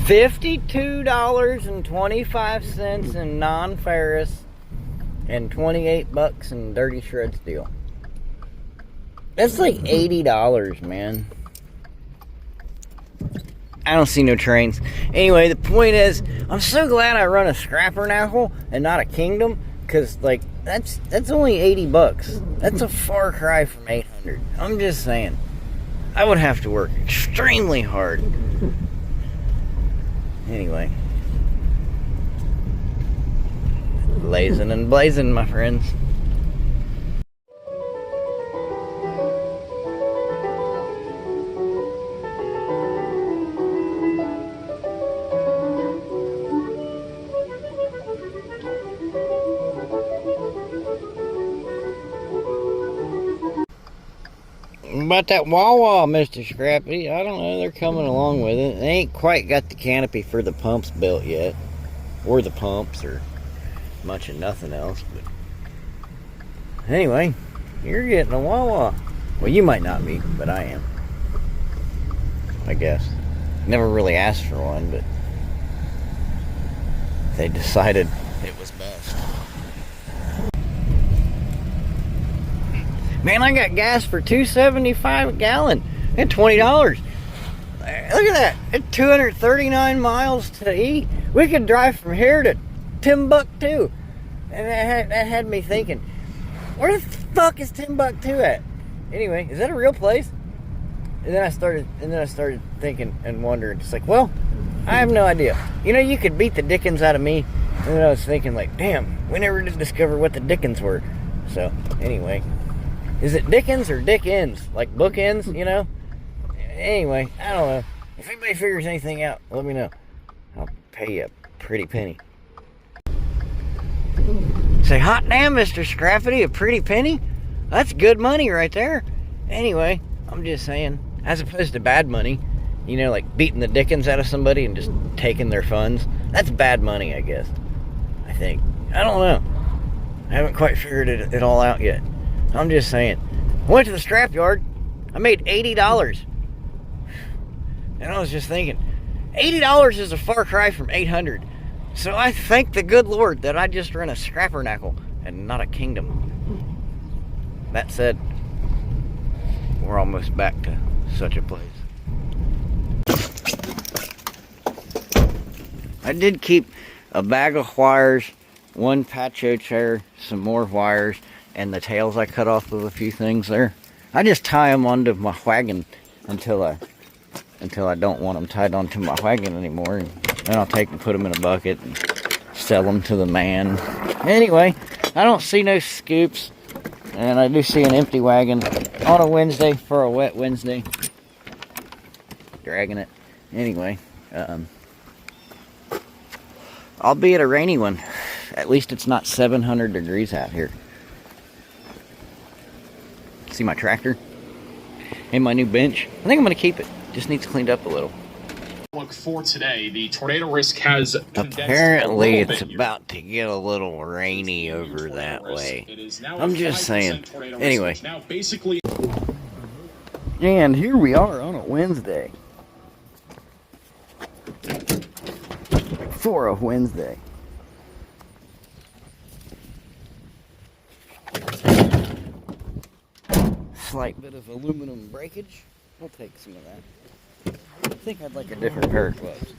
$52.25 in non-ferrous and $28 in dirty shred steel. That's like $80, man. I don't see no trains. Anyway, the point is, I'm so glad I run a Scrappernacle and not a Kingdom, because like that's only $80. That's a far cry from 800. I'm just saying, I would have to work extremely hard. Anyway, blazing and blazing, my friends. About that Wawa, Mr. Scrappy, I don't know, they're coming along with it. They ain't quite got the canopy for the pumps built yet. Or the pumps, or much of nothing else. But anyway, you're getting a Wawa. Well, you might not be, but I am. I guess. Never really asked for one, but they decided it was best. Man, I got gas for $2.75 a gallon and $20. Look at that. It's 239 miles to eat. We could drive from here to Timbuktu. And that had me thinking, where the fuck is Timbuktu at? Anyway, is that a real place? And then I started thinking and wondering, just like, well, I have no idea. You know, you could beat the dickens out of me. And then I was thinking, like, damn, we never did discover what the dickens were. So, anyway. Is it Dickens or Dick Ends? Like bookends, you know? Anyway, I don't know. If anybody figures anything out, let me know. I'll pay you a pretty penny. Say, hot damn, Mr. Scrappity, a pretty penny? That's good money right there. Anyway, I'm just saying, as opposed to bad money, you know, like beating the dickens out of somebody and just taking their funds, that's bad money, I guess. I think. I don't know. I haven't quite figured it all out yet. I'm just saying. I went to the scrapyard. I made $80. And I was just thinking, $80 is a far cry from 800. So I thank the good Lord that I just ran a Scrappernacle and not a Kingdom. That said, we're almost back to such a place. I did keep a bag of wires, one patio chair, some more wires, and the tails I cut off of a few things there. I just tie them onto my wagon until I don't want them tied onto my wagon anymore. And then I'll take and put them in a bucket and sell them to the man. Anyway, I don't see no scoops. And I do see an empty wagon on a Wednesday for a wet Wednesday. Dragging it. Anyway, I'll be at a rainy one. At least it's not 700 degrees out here. See my tractor and my new bench. I think I'm going to keep it. Just needs cleaned up a little. Look for today. The tornado risk has apparently it's about to get a little rainy over that way. I'm just saying. Anyway. Now basically, and here we are on a Wednesday. For a Wednesday. Slight bit of aluminum breakage. We'll take some of that. I think I'd like a different pair of gloves.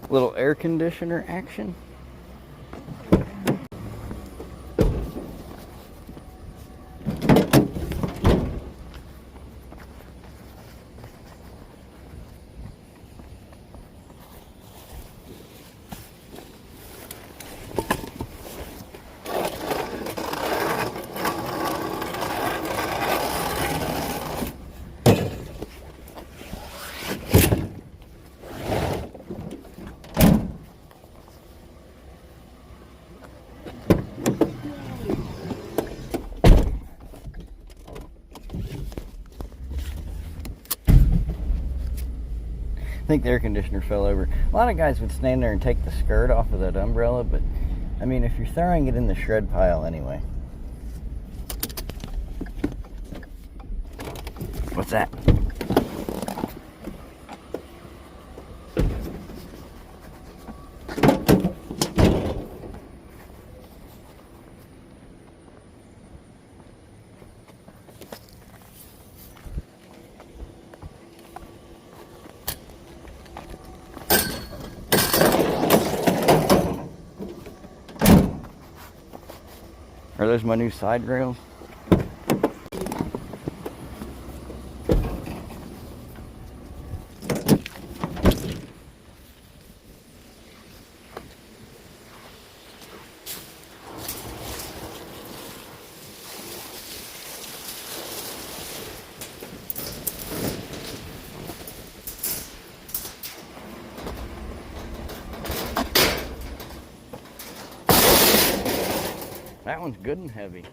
Little air conditioner action. I think the air conditioner fell over. A lot of guys would stand there and take the skirt off of that umbrella, but I mean, if you're throwing it in the shred pile anyway. What's that? Are those my new side rails? That one's good and heavy.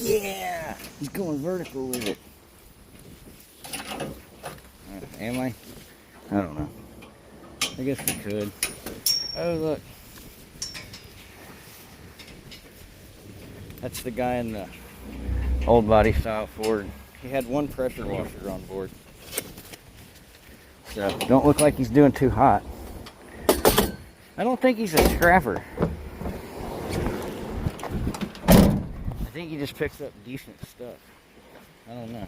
Yeah, he's going vertical with it. Am I? I don't know. I guess we could. Oh, look. That's the guy in the old body style Ford. He had one pressure washer on board. So, don't look like he's doing too hot. I don't think he's a scrapper. I think he just picks up decent stuff. I don't know.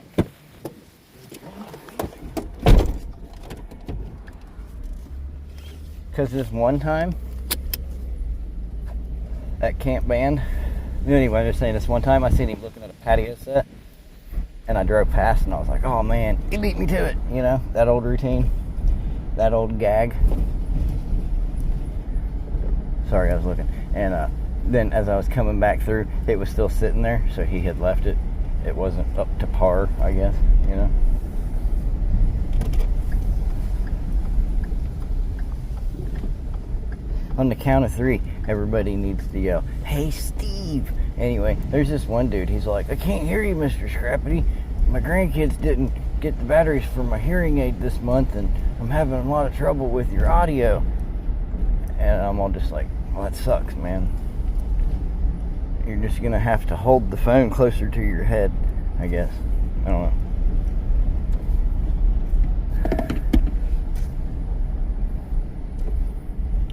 Because this one time at Camp Band, anyway, I'm just saying this one time I seen him looking at a patio set and I drove past and I was like, oh man, he beat me to it. You know, that old routine, that old gag. Sorry, I was looking. And then as I was coming back through, it was still sitting there, so he had left it. It wasn't up to par, I guess, you know. On the count of 3, everybody needs to yell, "Hey, Steve!" Anyway, there's this one dude, he's like, "I can't hear you, Mr. Scrappity. My grandkids didn't get the batteries for my hearing aid this month, and I'm having a lot of trouble with your audio." And I'm all just like, well, that sucks, man. You're just gonna have to hold the phone closer to your head, I guess. I don't know.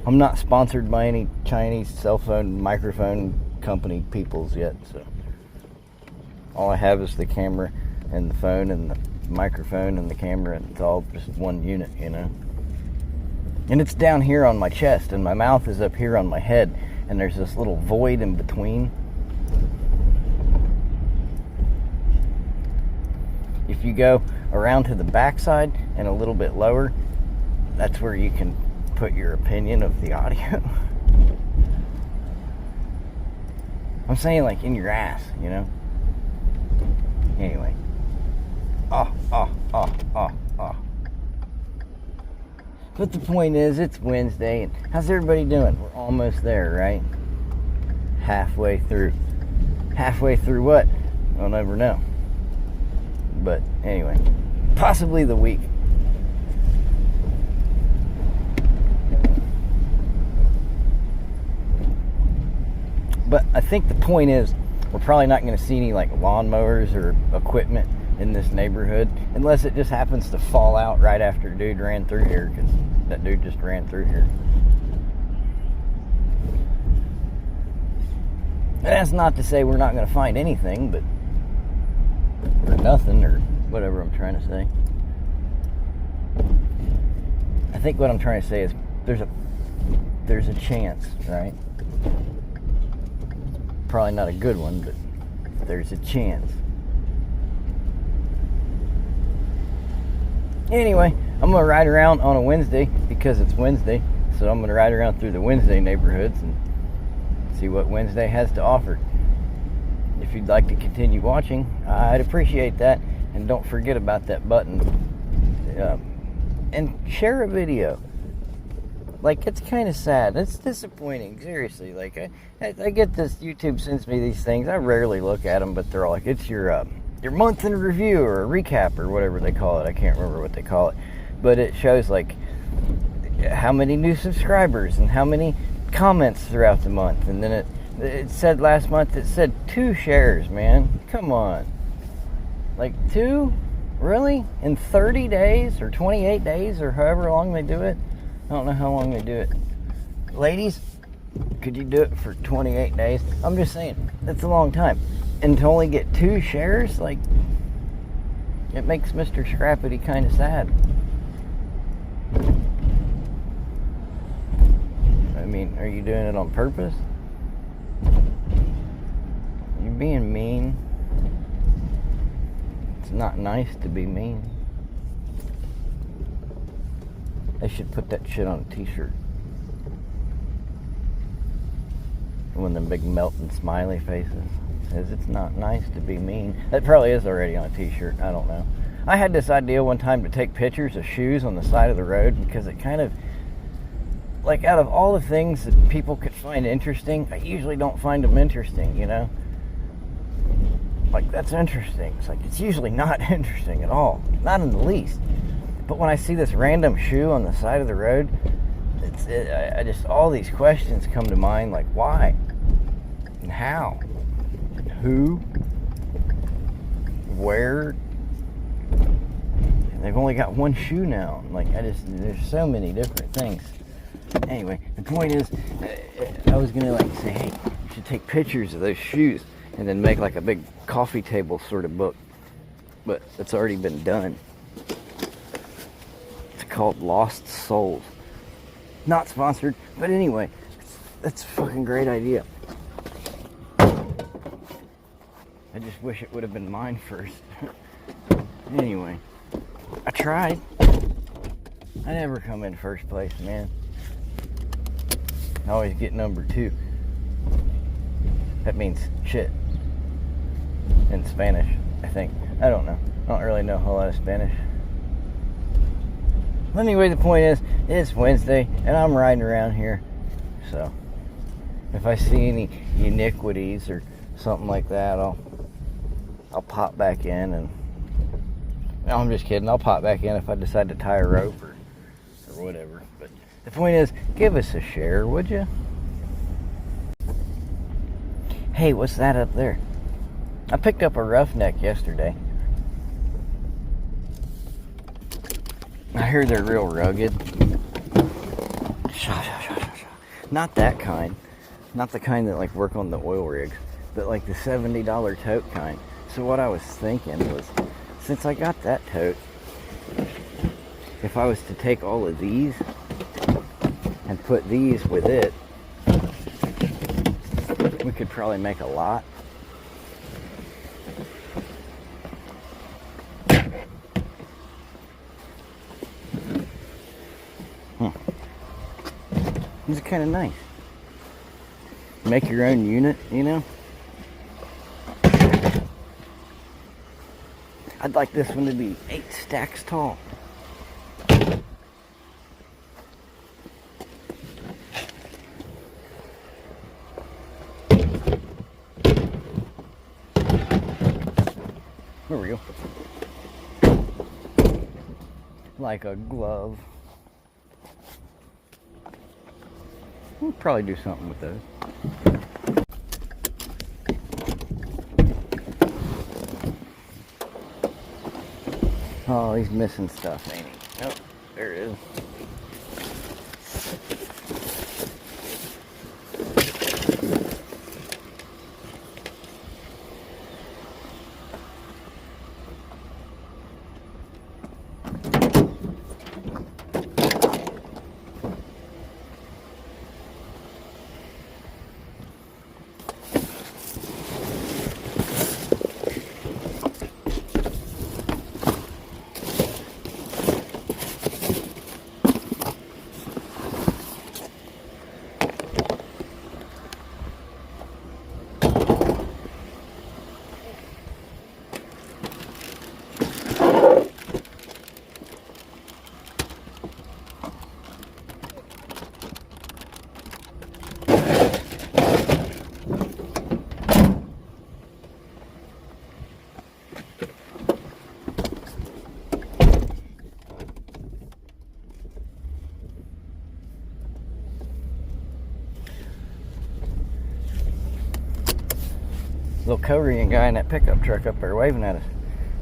I'm not sponsored by any Chinese cell phone microphone company peoples yet, so all I have is the camera and the phone and the microphone and the camera, and it's all just one unit, you know. And it's down here on my chest, and my mouth is up here on my head, and there's this little void in between. If you go around to the backside and a little bit lower, that's where you can put your opinion of the audio. I'm saying like in your ass, you know? Anyway. But the point is, it's Wednesday, and how's everybody doing? We're almost there, right? Halfway through. Halfway through what? I'll never know. But anyway, possibly the week. But I think the point is, we're probably not going to see any like lawnmowers or equipment in this neighborhood, unless it just happens to fall out right after a dude ran through here, because that dude just ran through here. And that's not to say we're not going to find anything, but or nothing, or whatever I'm trying to say. I think what I'm trying to say is there's a chance, right? Probably not a good one, but there's a chance. Anyway, I'm going to ride around on a Wednesday because it's Wednesday. So I'm going to ride around through the Wednesday neighborhoods and see what Wednesday has to offer. If you'd like to continue watching, I'd appreciate that. And don't forget about that button. And share a video. Like, it's kind of sad. It's disappointing, seriously. Like, I get this, YouTube sends me these things. I rarely look at them, but they're all like, it's your month in review or a recap or whatever they call it. I can't remember what they call it. But it shows, like, how many new subscribers and how many comments throughout the month. And then it said last month, it said 2 shares, man. Come on. Like, 2? Really? In 30 days or 28 days or however long they do it? I don't know how long they do it. Ladies, could you do it for 28 days? I'm just saying, that's a long time. And to only get 2 shares, like, it makes Mr. Scrappity kind of sad. I mean, are you doing it on purpose? You're being mean. It's not nice to be mean. They should put that shit on a t-shirt. One of them big melting smiley faces. Says it's not nice to be mean. That probably is already on a t-shirt. I don't know. I had this idea one time to take pictures of shoes on the side of the road because it kind of, like, out of all the things that people could find interesting, I usually don't find them interesting, you know? Like, that's interesting. It's like, it's usually not interesting at all. Not in the least. But when I see this random shoe on the side of the road, I just, all these questions come to mind, like, why? And how? And who? Where? And they've only got one shoe now. Like, there's so many different things. Anyway, the point is, I was going to, like, say, hey, you should take pictures of those shoes and then make, like, a big coffee table sort of book. But it's already been done. Called Lost Souls. Not sponsored, but anyway, that's a fucking great idea. I just wish it would have been mine first. Anyway, I tried. I never come in first place, man. I always get number 2. That means shit in Spanish, I think. I don't know. I don't really know a whole lot of Spanish. Anyway, the point is, it's Wednesday, and I'm riding around here, so if I see any iniquities or something like that, I'll pop back in, and no, I'm just kidding. I'll pop back in if I decide to tie a rope or whatever. But the point is, give us a share, would you? Hey, what's that up there? I picked up a roughneck yesterday. I heard they're real rugged. Not that kind. Not the kind that, like, work on the oil rigs. But, like, the $70 tote kind. So what I was thinking was, since I got that tote, if I was to take all of these and put these with it, we could probably make a lot. These are kind of nice. Make your own unit, you know? I'd like this one to be 8 stacks tall. There we go. Like a glove. We'll probably do something with those. Oh, he's missing stuff, ain't he? Oh, there it is. little Korean guy in that pickup truck up there waving at us.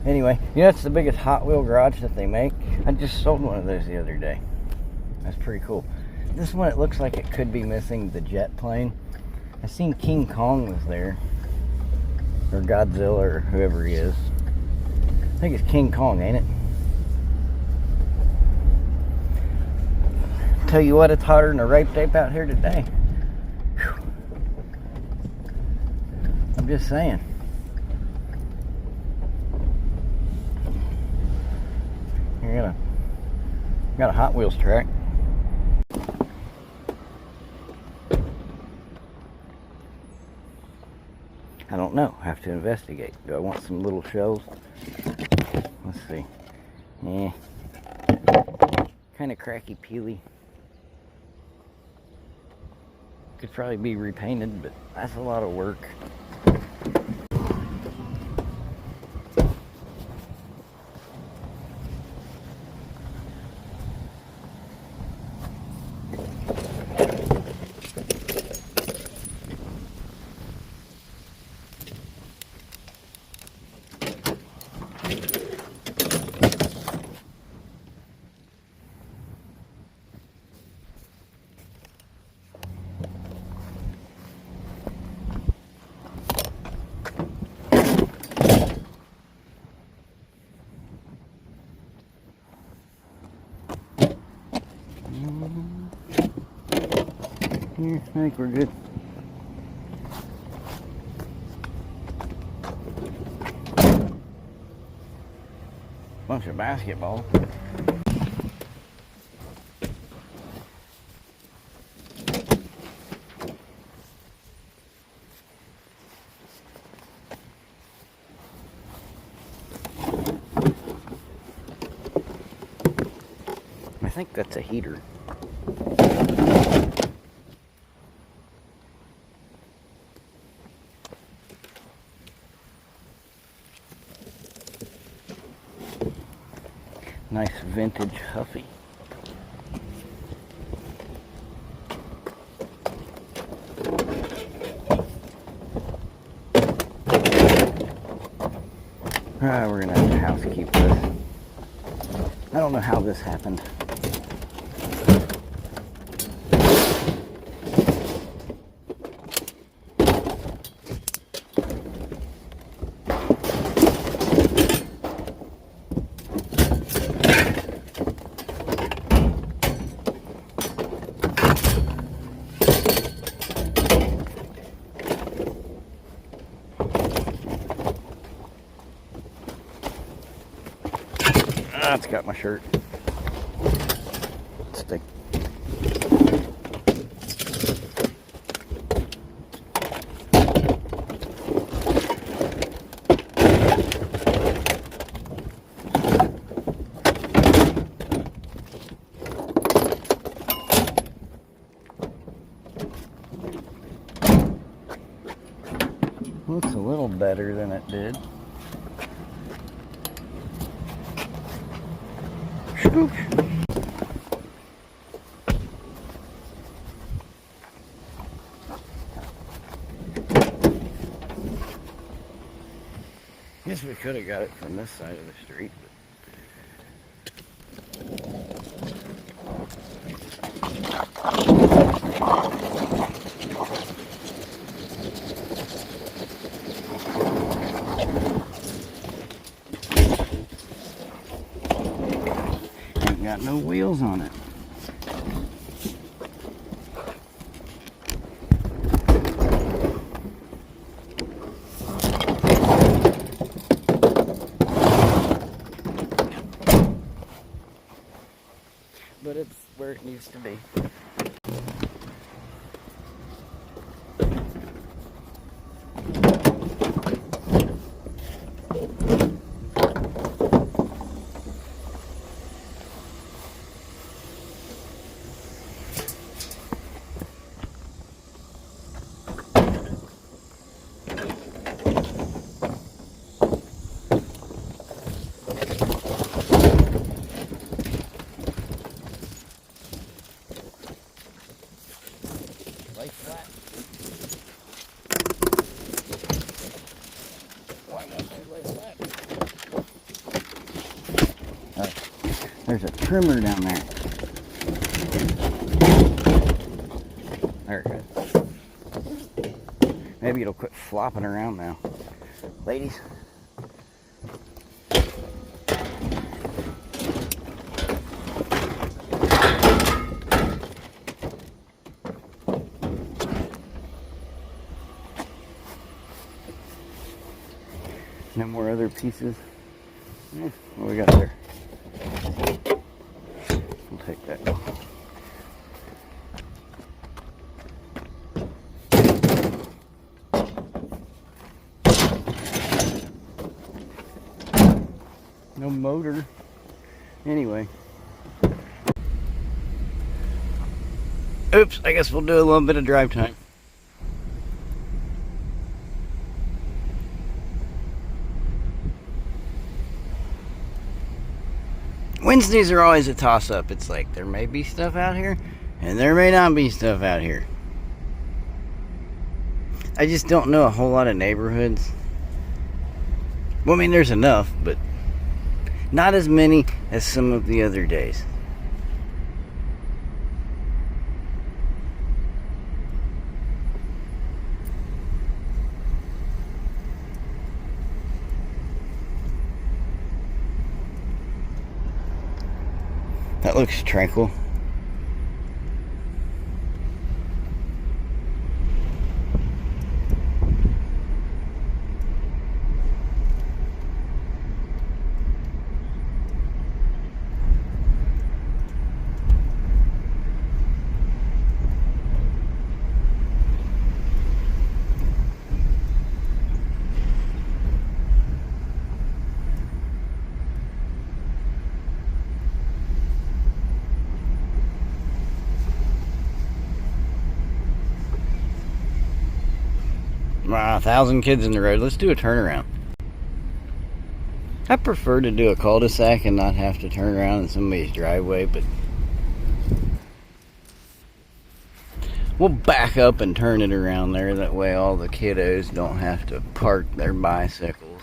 Anyway, you know, it's the biggest Hot Wheel garage that they make. I just sold one of those the other day. That's pretty cool. This one, it looks like it could be missing the jet plane. I seen King Kong was there, or Godzilla, or whoever he is. I think it's King Kong, ain't it? Tell you what, it's hotter than a rape tape out here today. Whew. I'm just saying. You got a Hot Wheels track. I don't know. I have to investigate. Do I want some little shells? Let's see. Yeah. Kind of cracky peely. Could probably be repainted, but that's a lot of work. Here, I think we're good. Bunch of basketball. I think that's a heater. Nice vintage Huffy. We're gonna have to housekeep this. I don't know how this happened. It's got my shirt. Stick. Looks a little better than it did. Guess we could have got it from this side of the street. Ain't got no wheels on it. But it's where it needs to be. There's a trimmer down there. There it goes. Maybe it'll quit flopping around now. Ladies. No more other pieces. What we got there? We'll take that. No motor. Anyway. Oops, I guess we'll do a little bit of drive time. Wednesdays are always a toss-up. It's like there may be stuff out here, and there may not be stuff out here. I just don't know a whole lot of neighborhoods. Well, I mean, there's enough, but not as many as some of the other days. That looks tranquil. Wow, 1,000 kids in the road. Let's do a turnaround. I prefer to do a cul-de-sac and not have to turn around in somebody's driveway, but we'll back up and turn it around there. That way all the kiddos don't have to park their bicycles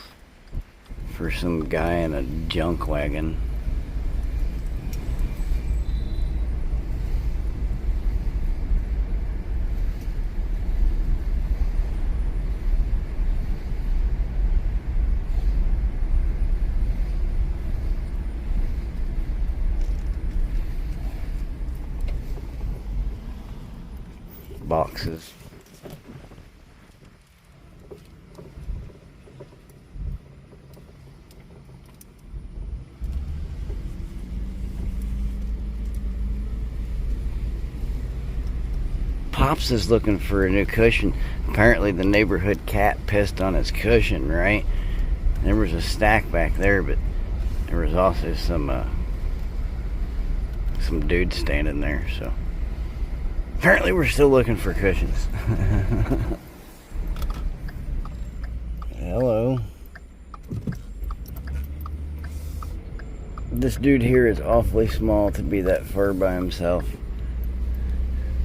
for some guy in a junk wagon. Boxes. Pops is looking for a new cushion. Apparently the neighborhood cat pissed on his cushion, right? There was a stack back there, but there was also some dude standing there, so apparently we're still looking for cushions. Hello. This dude here is awfully small to be that far by himself.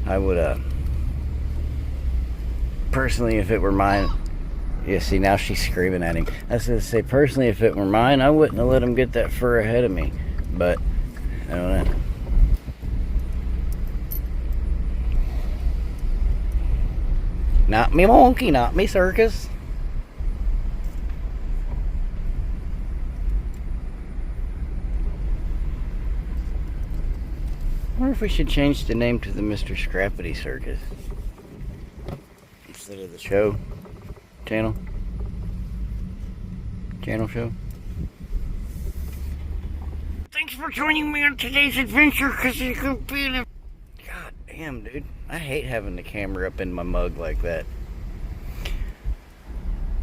I would, personally, if it were mine... Yeah, see, now she's screaming at him. I was going to say, personally, if it were mine, I wouldn't have let him get that fur ahead of me. But, I don't know. Not me monkey, not me circus. I wonder if we should change the name to the Mr. Scrappity Circus instead of the show channel show. Thanks for joining me on today's adventure, because it's gonna be a... God damn, dude. I hate having the camera up in my mug like that.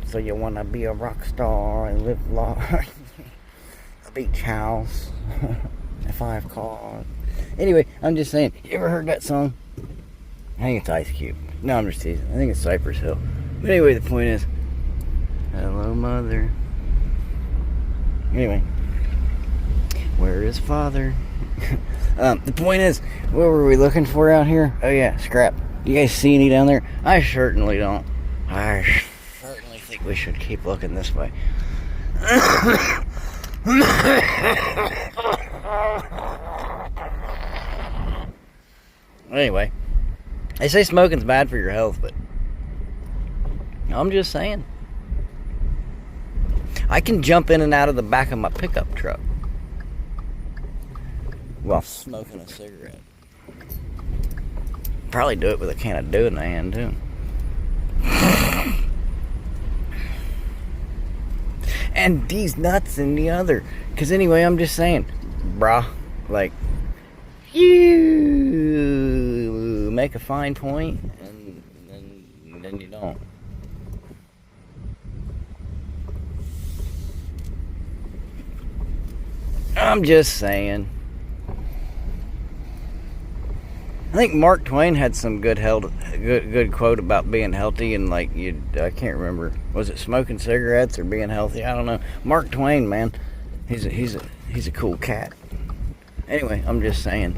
So you wanna be a rock star and live large? A beach house, a 5 cars. Anyway, I'm just saying, you ever heard that song? I think it's Ice Cube. No, I'm just teasing. I think it's Cypress Hill. But anyway, the point is, hello, mother. Anyway, where is father? The point is, what were we looking for out here? Oh yeah, scrap. You guys see any down there? I certainly don't. I certainly think we should keep looking this way. Anyway, they say smoking's bad for your health, but I'm just saying. I can jump in and out of the back of my pickup truck while smoking a cigarette. Probably do it with a can of Dew in the hand, too. And these nuts in the other. Because anyway, I'm just saying, brah, like, you make a fine point, and then you don't. I'm just saying. I think Mark Twain had some good quote about being healthy, and like I can't remember, was it smoking cigarettes or being healthy? I don't know. Mark Twain, man, he's a cool cat. Anyway, I'm just saying.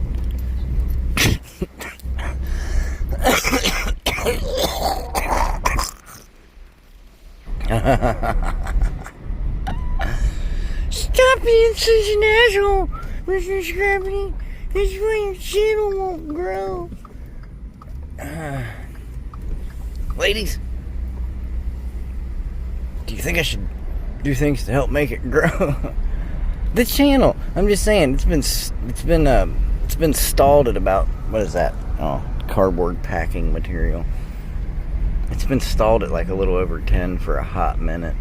Stop being such an asshole, Mr. Scrappity. That's why your channel won't grow. Ladies, do you think I should do things to help make it grow? The channel, I'm just saying, it's been stalled at about, what is that? Oh, cardboard packing material. It's been stalled at like a little over 10 for a hot minute.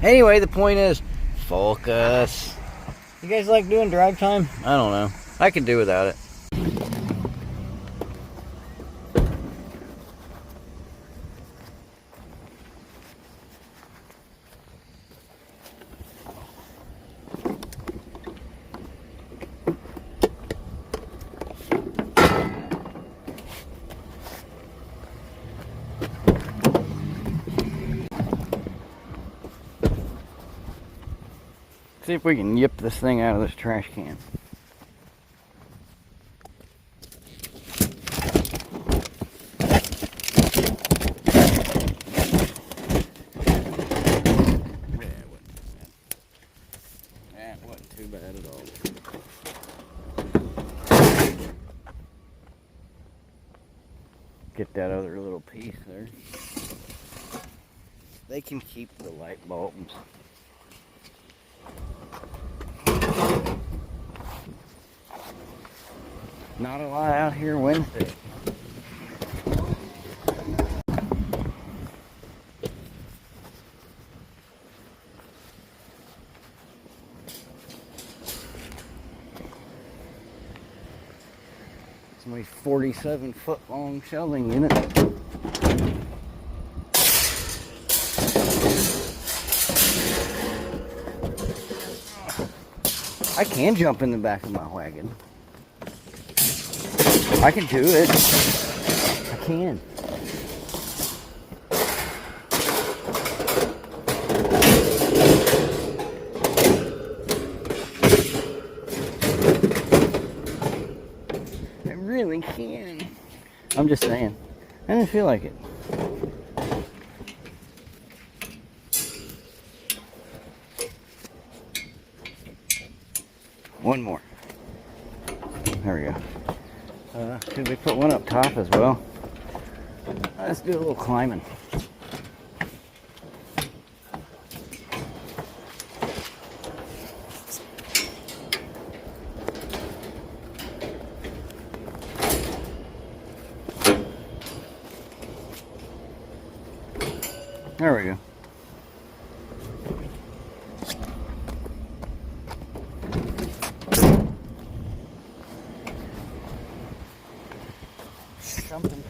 Anyway, the point is, focus. You guys like doing drive time? I don't know. I could do without it. See if we can yip this thing out of this trash can. That wasn't too bad at all. Get that other little piece there. They can keep the light bulbs. Not a lot out here Wednesday. It's only 47-foot long shelving unit. I can jump in the back of my wagon. I can do it. I can. I really can. I'm just saying. I didn't feel like it. One more. There we go. Should we put one up top as well? Let's do a little climbing. There we go. Something.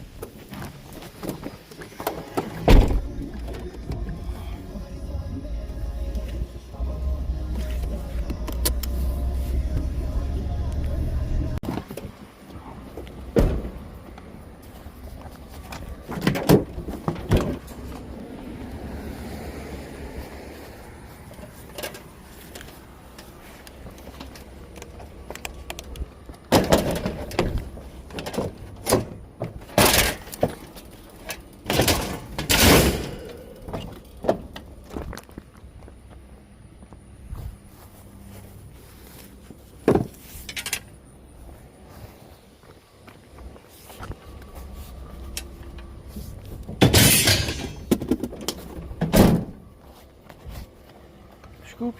Oops.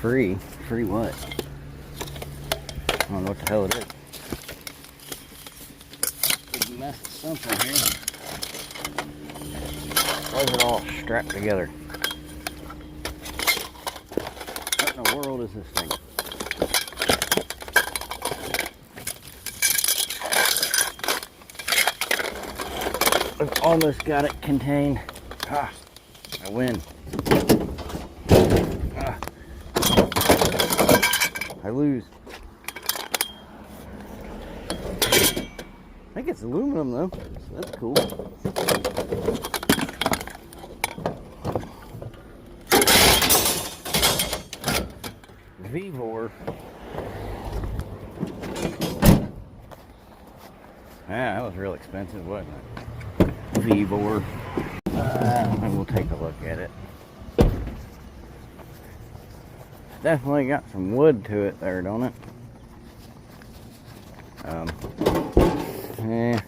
Free? Free what? I don't know what the hell it is. Big mess of something here. Why is it all strapped together? What in the world is this thing? I've almost got it contained. Ah, I win. Ah, I lose. I think it's aluminum though, so that's cool. Vivor. Yeah, that was real expensive, wasn't it? Vivor. We'll take a look at it. Definitely got some wood to it there, don't it? Yeah.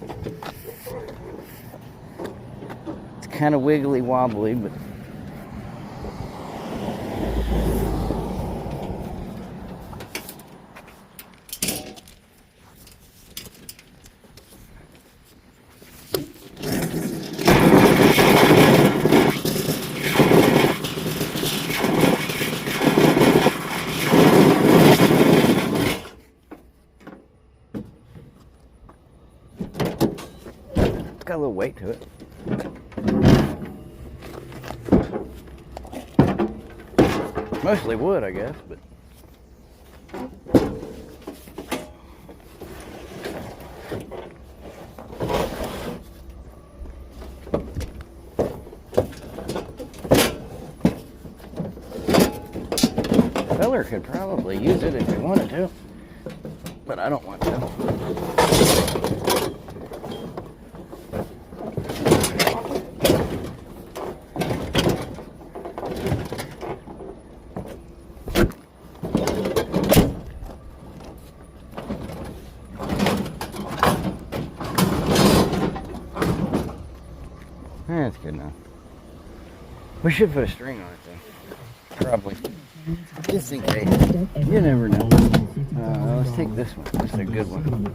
It's kind of wiggly wobbly, but got a little weight to it. Mostly wood, I guess, but the feller could probably use it if he wanted to, but I don't want to. That's good enough. We should put a string on it though. Probably. Just in case. You never know. Let's take this one. This is a good one.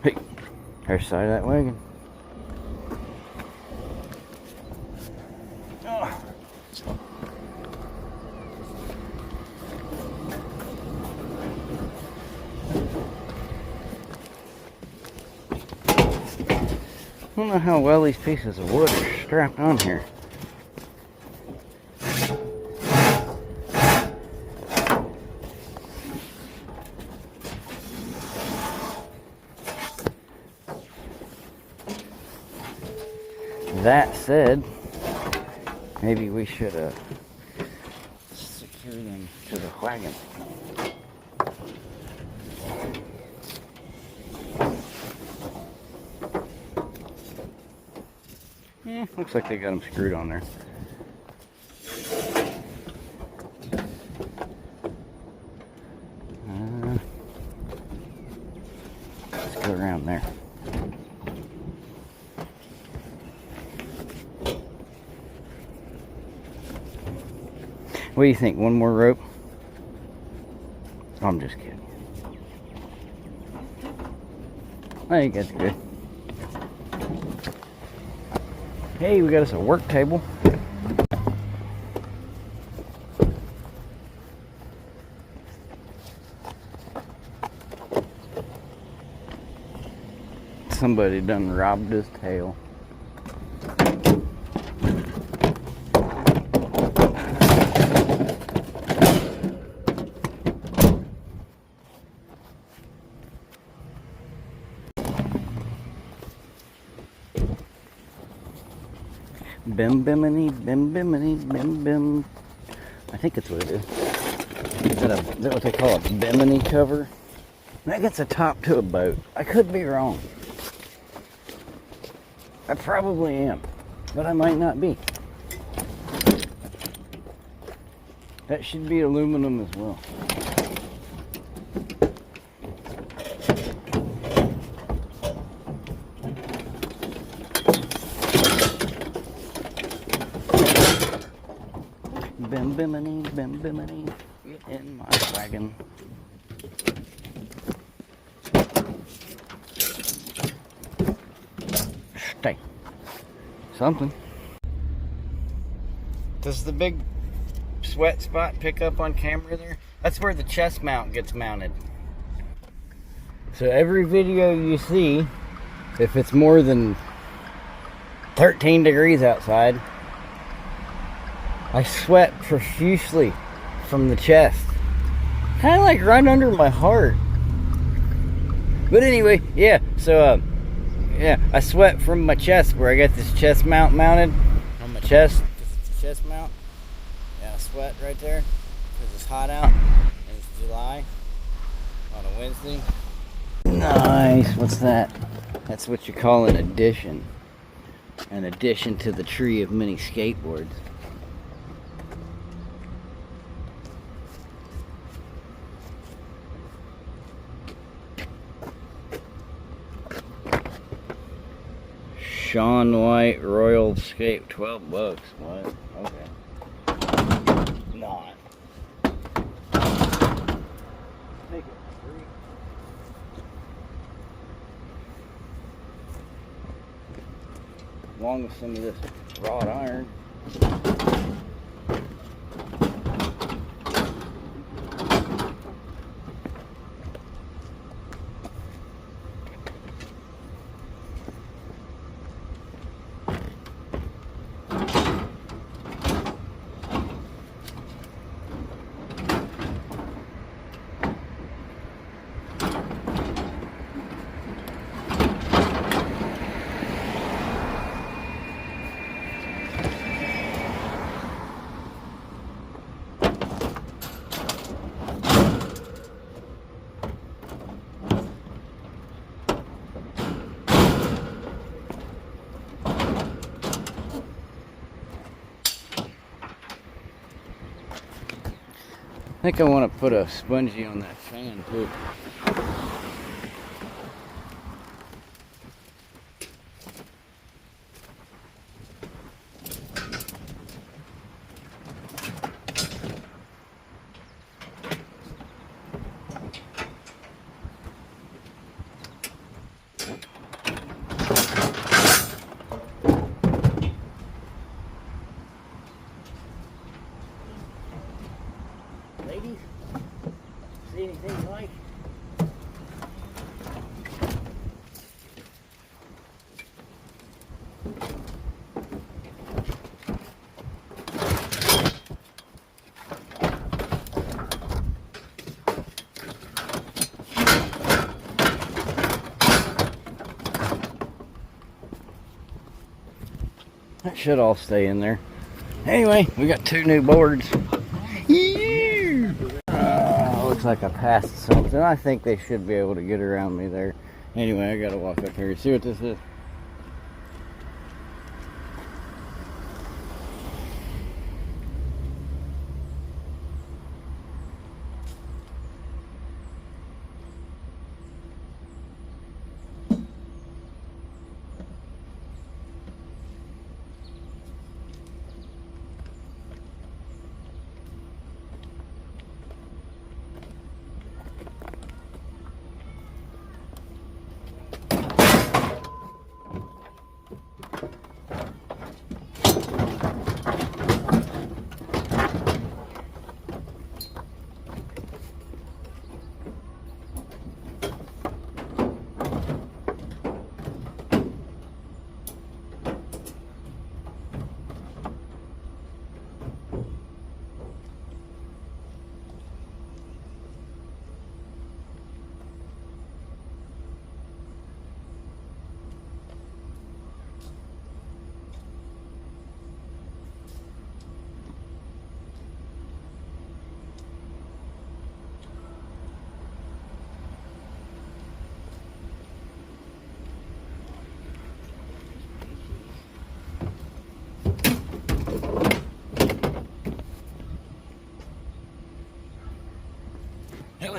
Hey, there's the side of that wagon. I don't know how well these pieces of wood are strapped on here. That said, maybe we should secure them to the wagon. Yeah, looks like they got them screwed on there. Let's go around there. What do you think? One more rope? I'm just kidding. I think that's good. Hey, we got us a work table. Somebody done robbed his tail. Bim bimini, bim bimini, bim bim. I think that's what it is. Is that what they call a bimini cover? That gets a top to a boat. I could be wrong. I probably am, but I might not be. That should be aluminum as well. Bim bimini, bim bimini, get in my wagon. Stay. Something. Does the big sweat spot pick up on camera there? That's where the chest mount gets mounted. So every video you see, if it's more than 13 degrees outside, I sweat profusely from the chest. Kind of like right under my heart. But anyway, yeah, so yeah, I sweat from my chest where I got this chest mount mounted on my chest. It's a chest mount. Yeah, I sweat right there because it's hot out and it's July on a Wednesday. Nice. What's that? That's what you call an addition. An addition to the tree of many skateboards. Sean White Royal Skate, $12. What? Okay. Not. Make it free. Along with some of this wrought iron. I think I want to put a spongy on that fan too. Ladies, see anything you like? That should all stay in there. Anyway, we got 2 new boards. Looks like I passed something. I think they should be able to get around me there. Anyway, I gotta walk up here and see what this is.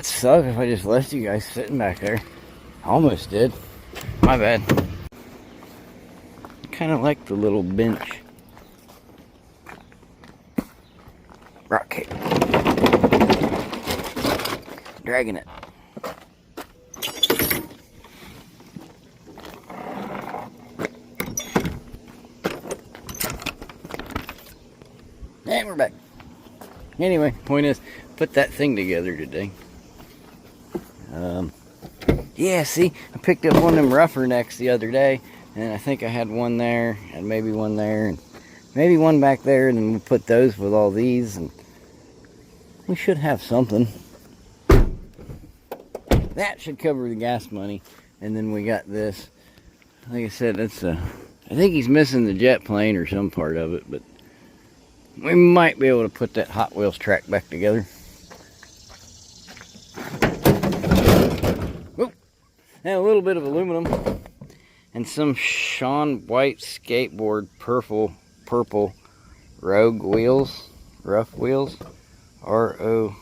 would suck if I just left you guys sitting back there. Almost did. My bad. Kind of like the little bench. Rock cake. Dragging it. And we're back. Anyway, point is, put that thing together today. Yeah, see, I picked up one of them roughnecks the other day, and I think I had one there, and maybe one there, and maybe one back there, and then we'll put those with all these, and we should have something. That should cover the gas money, and then we got this. Like I said, that's I think he's missing the jet plane or some part of it, but we might be able to put that Hot Wheels track back together. Whoop. And a little bit of aluminum. And some Sean White skateboard purple rogue wheels. Rough wheels. R-O-U-G-H.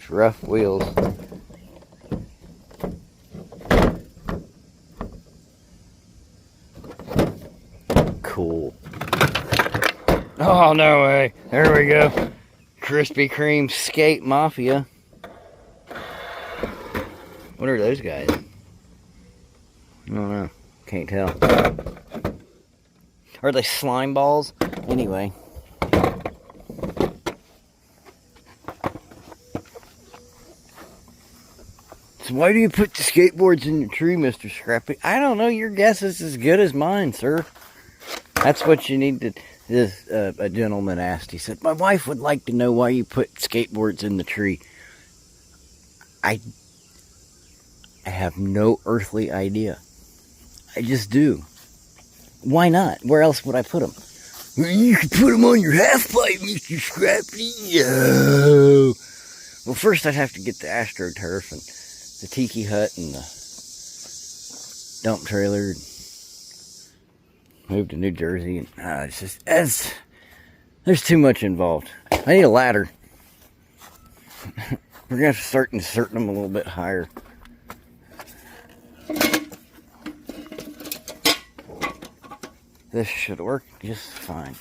Rough wheels. Cool. Oh, no way. There we go. Krispy Kreme Skate Mafia. What are those guys? I don't know. Can't tell. Are they slime balls? Anyway. So why do you put the skateboards in your tree, Mr. Scrappy? I don't know. Your guess is as good as mine, sir. That's what you need to... This a gentleman asked. He said, my wife would like to know why you put skateboards in the tree. I have no earthly idea. I just do. Why not? Where else would I put them? You could put them on your half pipe, Mr. Scrappy. No. Well, first I'd have to get the AstroTurf and the tiki hut and the dump trailer. Moved to New Jersey, and it's just there's too much involved. I need a ladder. We're gonna have to start inserting them a little bit higher. This should work just fine.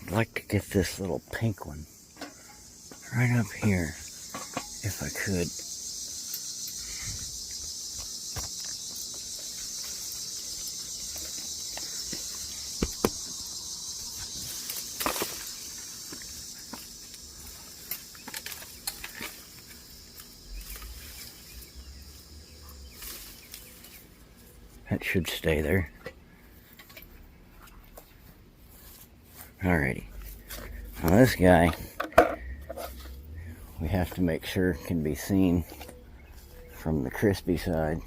I'd like to get this little pink one right up here, if I could. That should stay there. Alrighty. Now this guy, we have to make sure can be seen from the crispy side.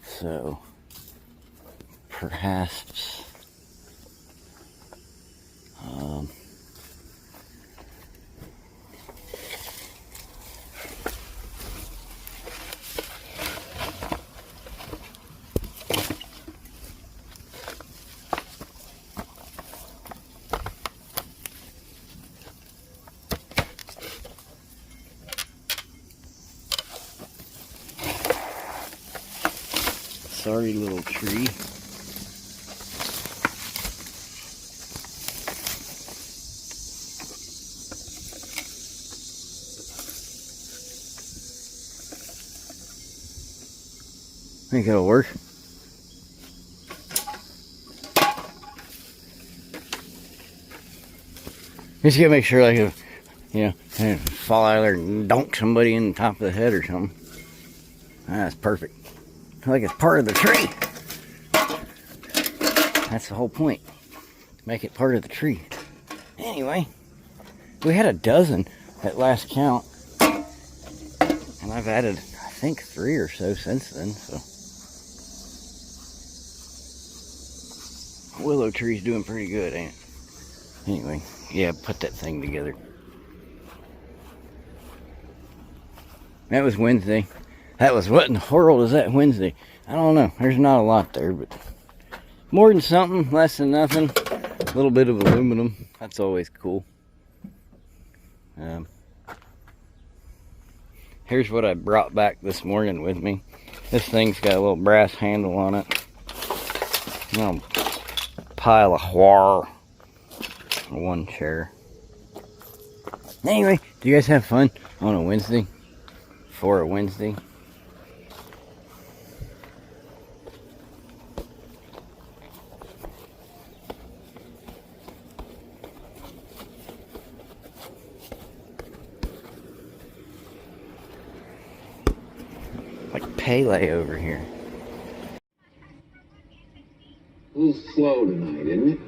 So, perhaps, sorry, little tree. Think it'll work. Just gotta make sure, like, fall out of there and dunk somebody in the top of the head or something. That's perfect. Like it's part of the tree. That's the whole point. Make it part of the tree. Anyway, we had a dozen at last count, and I've added, I think, 3 or so since then. So willow tree's doing pretty good, ain't it? Anyway, yeah, put that thing together. That was Wednesday. That was, what in the world is that Wednesday? I don't know. There's not a lot there, but More than something, less than nothing. A little bit of aluminum. That's always cool. Here's what I brought back this morning with me. This thing's got a little brass handle on it. A pile of wire. One chair. Anyway, do you guys have fun on a Wednesday? For a Wednesday? Like Pele over here. A little slow tonight, isn't it?